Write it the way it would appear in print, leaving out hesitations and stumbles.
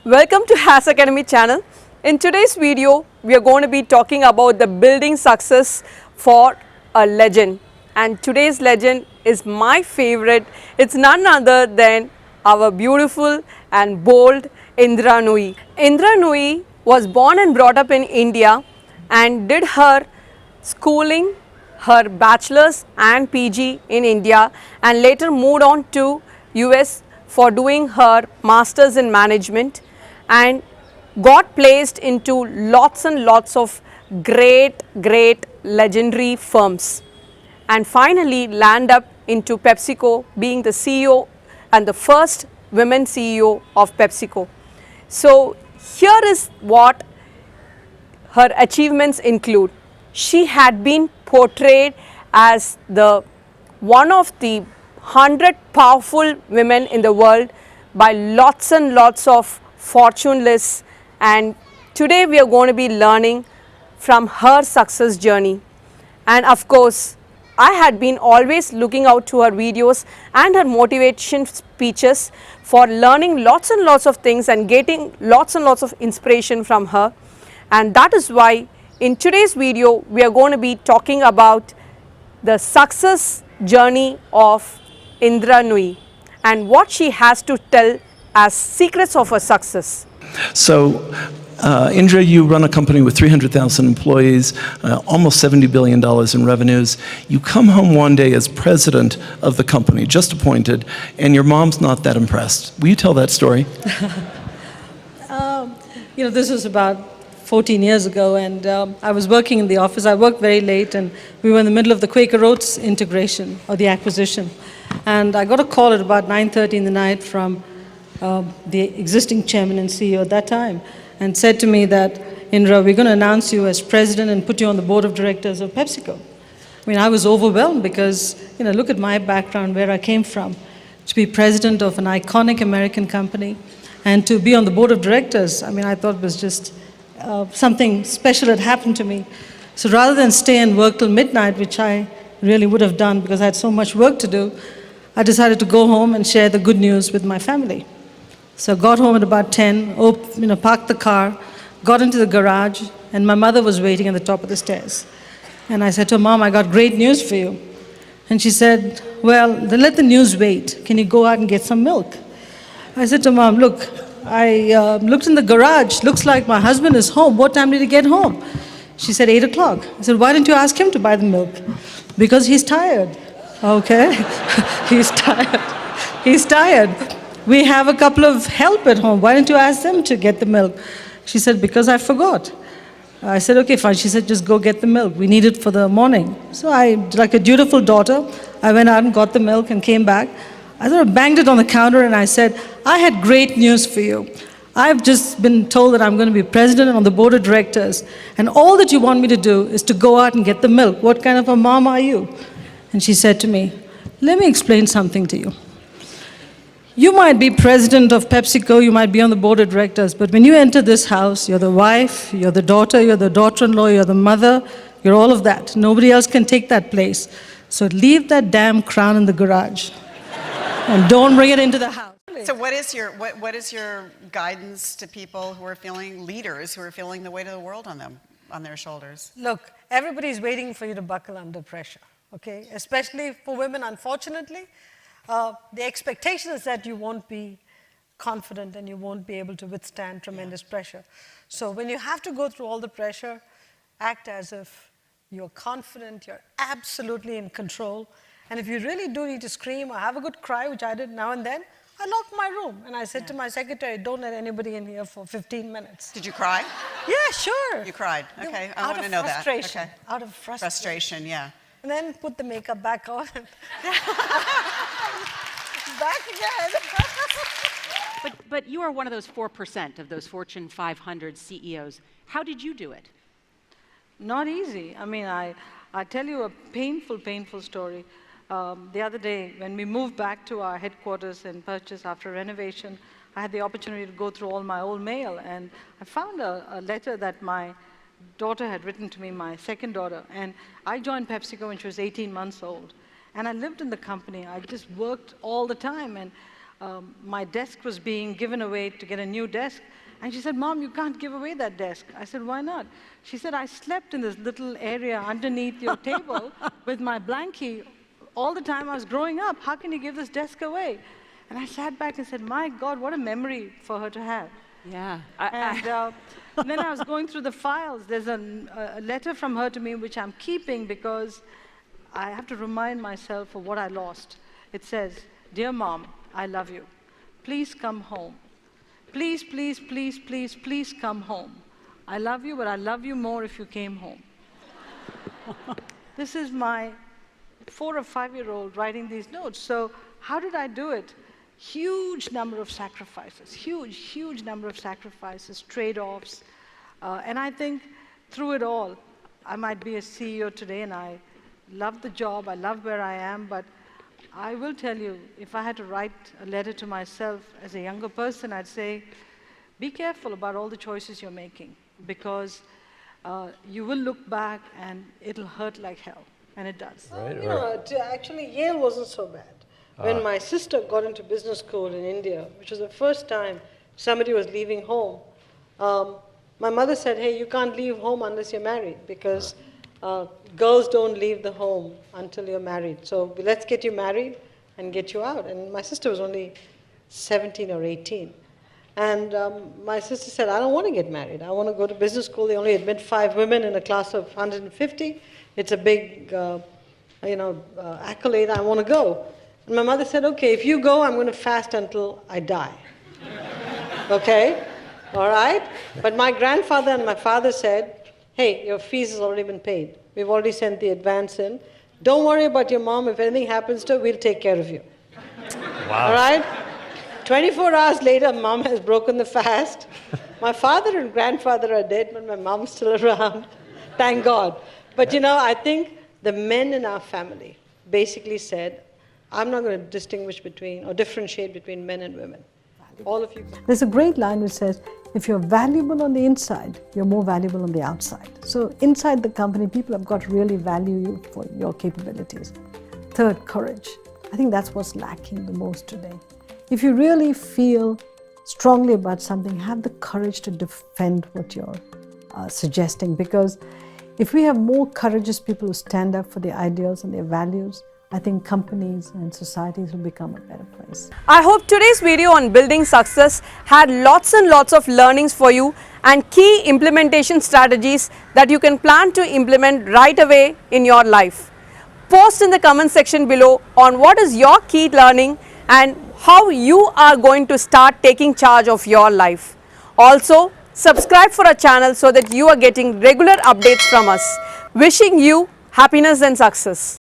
Welcome to Has Academy channel. In today's video, we are going to be talking about the building success for a legend. And today's legend is my favorite. It's none other than our beautiful and bold Indra Nooyi. Indra Nooyi was born and brought up in India and did her schooling, her bachelor's and PG in India, and later moved on to US for doing her master's in management, and got placed into lots and lots of great legendary firms, and finally land up into PepsiCo, being the CEO and the first women CEO of PepsiCo. So here is what her achievements include. She had been portrayed as the one of the 100 powerful women in the world by lots and lots of fortune lists, and today we are going to be learning from her success journey. And of course, I had been always looking out to her videos and her motivation speeches for learning lots and lots of things and getting lots and lots of inspiration from her. And that is why in today's video we are going to be talking about the success journey of Indra Nooyi and what she has to tell as secrets of her success. So, Indra, you run a company with 300,000 employees, almost $70 billion in revenues. You come home one day as president of the company, just appointed, and your mom's not that impressed. Will you tell that story? This was about 14 years ago, and I was working in the office. I worked very late, and we were in the middle of the Quaker Oats integration, or the acquisition. And I got a call at about 9:30 in the night from the existing chairman and CEO at that time, and said to me that, Indra, we're going to announce you as president and put you on the board of directors of PepsiCo. I mean, I was overwhelmed because, look at my background, where I came from. To be president of an iconic American company and to be on the board of directors, I mean, I thought it was just something special had happened to me. So rather than stay and work till midnight, which I really would have done because I had so much work to do, I decided to go home and share the good news with my family. So I got home at about 10, parked the car, got into the garage, and my mother was waiting at the top of the stairs. And I said to her, Mom, I got great news for you. And she said, well, then let the news wait. Can you go out and get some milk? I said to Mom, look, I looked in the garage. Looks like my husband is home. What time did he get home? She said, 8 o'clock. I said, why didn't you ask him to buy the milk? Because he's tired. Okay, he's tired. He's tired. We have a couple of help at home. Why didn't you ask them to get the milk? She said, because I forgot. I said, okay, fine. She said, just go get the milk. We need it for the morning. So I, like a dutiful daughter, I went out and got the milk and came back. I sort of banged it on the counter and I said, I had great news for you. I've just been told that I'm going to be president and on the board of directors, and all that you want me to do is to go out and get the milk. What kind of a mom are you? And she said to me, let me explain something to you. You might be president of PepsiCo, you might be on the board of directors, but when you enter this house, you're the wife, you're the daughter, you're the daughter-in-law, you're the mother, you're all of that. Nobody else can take that place. So leave that damn crown in the garage and don't bring it into the house. So what is your guidance to people who are feeling leaders, who are feeling the weight of the world on their shoulders? Look, everybody's waiting for you to buckle under pressure, okay? Especially for women, unfortunately. The expectation is that you won't be confident and you won't be able to withstand tremendous pressure. So when you have to go through all the pressure, act as if you're confident, you're absolutely in control. And if you really do need to scream or have a good cry, which I did now and then, I locked my room and I said to my secretary, don't let anybody in here for 15 minutes. Did you cry? Yeah, sure. You cried. Okay, I want to know that. Okay. Out of frustration. Frustration, yeah. And then put the makeup back on. Back again. But you are one of those 4% of those Fortune 500 CEOs. How did you do it? Not easy. I mean, I tell you a painful story. The other day, when we moved back to our headquarters in Purchase after renovation, I had the opportunity to go through all my old mail, and I found a letter that my daughter had written to me, my second daughter, and I joined PepsiCo when she was 18 months old. And I lived in the company. I just worked all the time, and my desk was being given away to get a new desk. And she said, Mom, you can't give away that desk. I said, why not? She said, I slept in this little area underneath your table with my blankie all the time I was growing up. How can you give this desk away? And I sat back and said, my God, what a memory for her to have. Yeah. And then I was going through the files. There's a letter from her to me which I'm keeping because I have to remind myself of what I lost. It says, Dear Mom, I love you. Please come home. Please, please, please, please, please come home. I love you, but I love you more if you came home. This is my 4 or 5-year-old writing these notes. So how did I do it? Huge number of sacrifices, huge number of sacrifices, trade-offs. And I think through it all, I might be a CEO today and I love the job, I love where I am, but I will tell you, if I had to write a letter to myself as a younger person, I'd say, be careful about all the choices you're making, because you will look back and it'll hurt like hell, and it does. Actually, Yale wasn't so bad. When my sister got into business school in India, which was the first time somebody was leaving home, my mother said, hey, you can't leave home unless you're married, because girls don't leave the home until you're married. So let's get you married and get you out. And my sister was only 17 or 18. And my sister said, I don't want to get married. I want to go to business school. They only admit 5 women in a class of 150. It's a big accolade. I want to go. And my mother said, okay, if you go, I'm going to fast until I die. Okay? All right? But my grandfather and my father said, hey, your fees has already been paid. We've already sent the advance in. Don't worry about your mom. If anything happens to her, we'll take care of you. Wow. All right? 24 hours later, mom has broken the fast. My father and grandfather are dead, but my mom's still around. Thank God. But I think the men in our family basically said, I'm not going to distinguish between or differentiate between men and women. All of you. There's a great line which says, if you're valuable on the inside, you're more valuable on the outside. So inside the company, people have got to really value you for your capabilities. Third, courage. I think that's what's lacking the most today. If you really feel strongly about something, have the courage to defend what you're suggesting, because if we have more courageous people who stand up for their ideals and their values, I think companies and societies will become a better place. I hope today's video on building success had lots and lots of learnings for you and key implementation strategies that you can plan to implement right away in your life. Post in the comment section below on what is your key learning and how you are going to start taking charge of your life. Also, subscribe for our channel so that you are getting regular updates from us. Wishing you happiness and success.